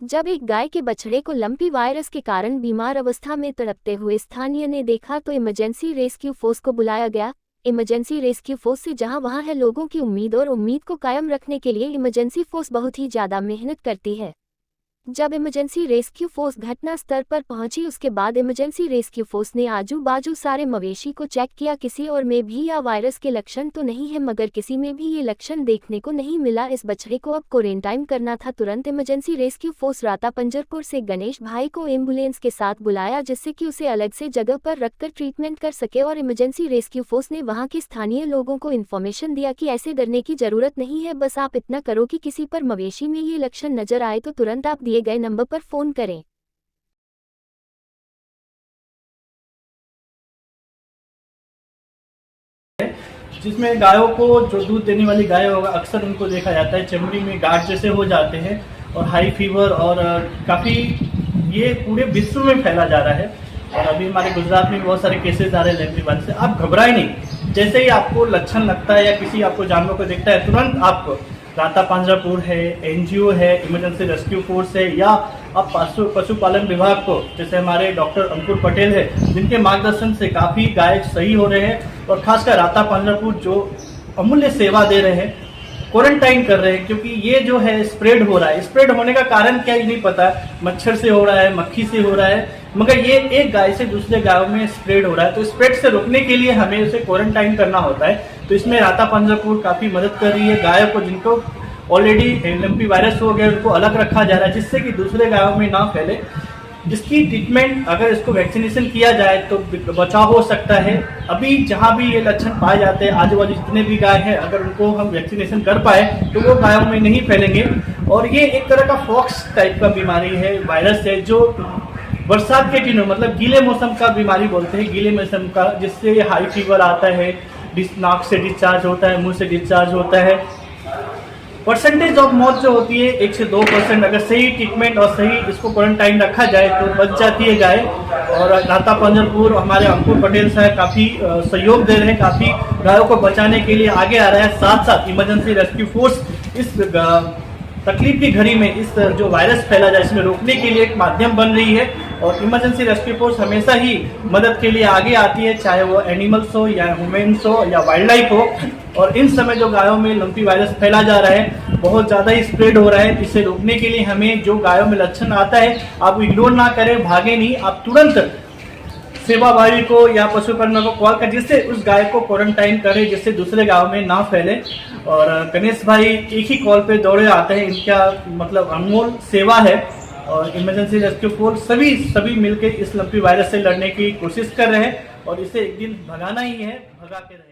जब एक गाय के बछड़े को लंपी वायरस के कारण बीमार अवस्था में तड़पते हुए स्थानीय ने देखा तो इमरजेंसी रेस्क्यू फोर्स को बुलाया गया। इमरजेंसी रेस्क्यू फोर्स से जहां वहां है लोगों की उम्मीद और उम्मीद को कायम रखने के लिए इमरजेंसी फोर्स बहुत ही ज्यादा मेहनत करती है। जब इमरजेंसी रेस्क्यू फोर्स घटना स्थल पर पहुंची उसके बाद इमरजेंसी रेस्क्यू फोर्स ने आजू बाजू सारे मवेशी को चेक किया, किसी और में भी या वायरस के लक्षण तो नहीं है, मगर किसी में भी ये लक्षण देखने को नहीं मिला। इस बछड़े को अब क्वारंटाइन करना था। तुरंत इमरजेंसी रेस्क्यू फोर्स राता पंजरपुर से गणेश भाई को एम्बुलेंस के साथ बुलाया जिससे कि उसे अलग से जगह पर रखकर ट्रीटमेंट कर सके। और इमरजेंसी रेस्क्यू फोर्स ने वहां के स्थानीय लोगों को इन्फॉर्मेशन दिया कि ऐसे डरने की जरूरत नहीं है, बस आप इतना करो कि किसी पर मवेशी में ये लक्षण नजर आए तो तुरंत आप दिए गए नंबर पर फोन करें। जिसमें गायों को, जो दूध देने वाली गाय होगा, अक्सर उनको देखा जाता है चमड़ी में गांठ जैसे हो जाते हैं और हाई फीवर और काफ़ी ये पूरे विश्व में फैला जा रहा है। और अभी हमारे गुजरात में बहुत सारे केसेस आ रहे हैं लंपी वायरस से। आप घबराए नहीं, जैसे ही आपको लक्षण लगता है या किसी आपको जानवर को दिखता है तुरंत आप राता पंजरपुर है, एनजीओ है, इमरजेंसी रेस्क्यू फोर्स है, या आप पशुपालन विभाग को, जैसे हमारे डॉक्टर अंकुर पटेल है जिनके मार्गदर्शन से काफ़ी गाय सही हो रहे हैं। और खासकर राता पंजरपुर जो अमूल्य सेवा दे रहे हैं, क्वारंटाइन कर रहे हैं, क्योंकि ये जो है स्प्रेड हो रहा है। स्प्रेड होने का कारण क्या ये नहीं पता, मच्छर से हो रहा है, मक्खी से हो रहा है, मगर ये एक गाय से दूसरे गायों में स्प्रेड हो रहा है। तो स्प्रेड से रोकने के लिए हमें उसे क्वारंटाइन करना होता है। तो इसमें राता पंजरपुर काफी मदद कर रही है। गायों को जिनको ऑलरेडी लंपी वायरस हो गया उनको अलग रखा जा रहा है जिससे कि दूसरे गायों में ना फैले। इसकी ट्रीटमेंट, अगर इसको वैक्सीनेशन किया जाए तो बचाव हो सकता है। अभी जहाँ भी ये लक्षण पाए जाते हैं, आजू बाजू जितने भी गाय हैं, अगर उनको हम वैक्सीनेशन कर पाए तो वो गायों में नहीं फैलेंगे। और ये एक तरह का फॉक्स टाइप का बीमारी है, वायरस है, जो बरसात के दिनों, मतलब गीले मौसम का बीमारी बोलते हैं, गीले मौसम का, जिससे हाई फीवर आता है, नाक से डिस्चार्ज होता है, मुंह से डिस्चार्ज होता है। परसेंटेज ऑफ मौत जो होती है 1 से 2%, अगर सही ट्रीटमेंट और सही इसको क्वारंटाइन रखा जाए तो बच जाती है गाय। और राता पंजरपुर हमारे अंकुर पटेल साहब काफ़ी सहयोग दे रहे हैं, काफ़ी गायों को बचाने के लिए आगे आ रहा है। साथ साथ इमरजेंसी रेस्क्यू फोर्स इस तकलीफ की घड़ी में इस जो वायरस फैला जाए इसमें रोकने के लिए एक माध्यम बन रही है। और इमरजेंसी रेस्क्यू फोर्स हमेशा ही मदद के लिए आगे आती है, चाहे वो एनिमल्स हो या ह्यूमन्स हो या वाइल्ड लाइफ हो। और इन समय जो गायों में लंपी वायरस फैला जा रहा है, बहुत ज़्यादा ही स्प्रेड हो रहा है, इसे रोकने के लिए हमें जो गायों में लक्षण आता है आप इग्नोर ना करें, भागे नहीं, आप तुरंत सेवाभावी को या पशुपालन को कॉल करें जिससे उस गाय को क्वारंटाइन करें, जिससे दूसरे गांव में ना फैले। और गणेश भाई एक ही कॉल पे दौड़े आते हैं, इनका मतलब अनमोल सेवा है। और इमरजेंसी रेस्क्यू फोर्स सभी मिलकर इस लंपी वायरस से लड़ने की कोशिश कर रहे हैं और इसे एक दिन भगाना ही है, भगा के रहे।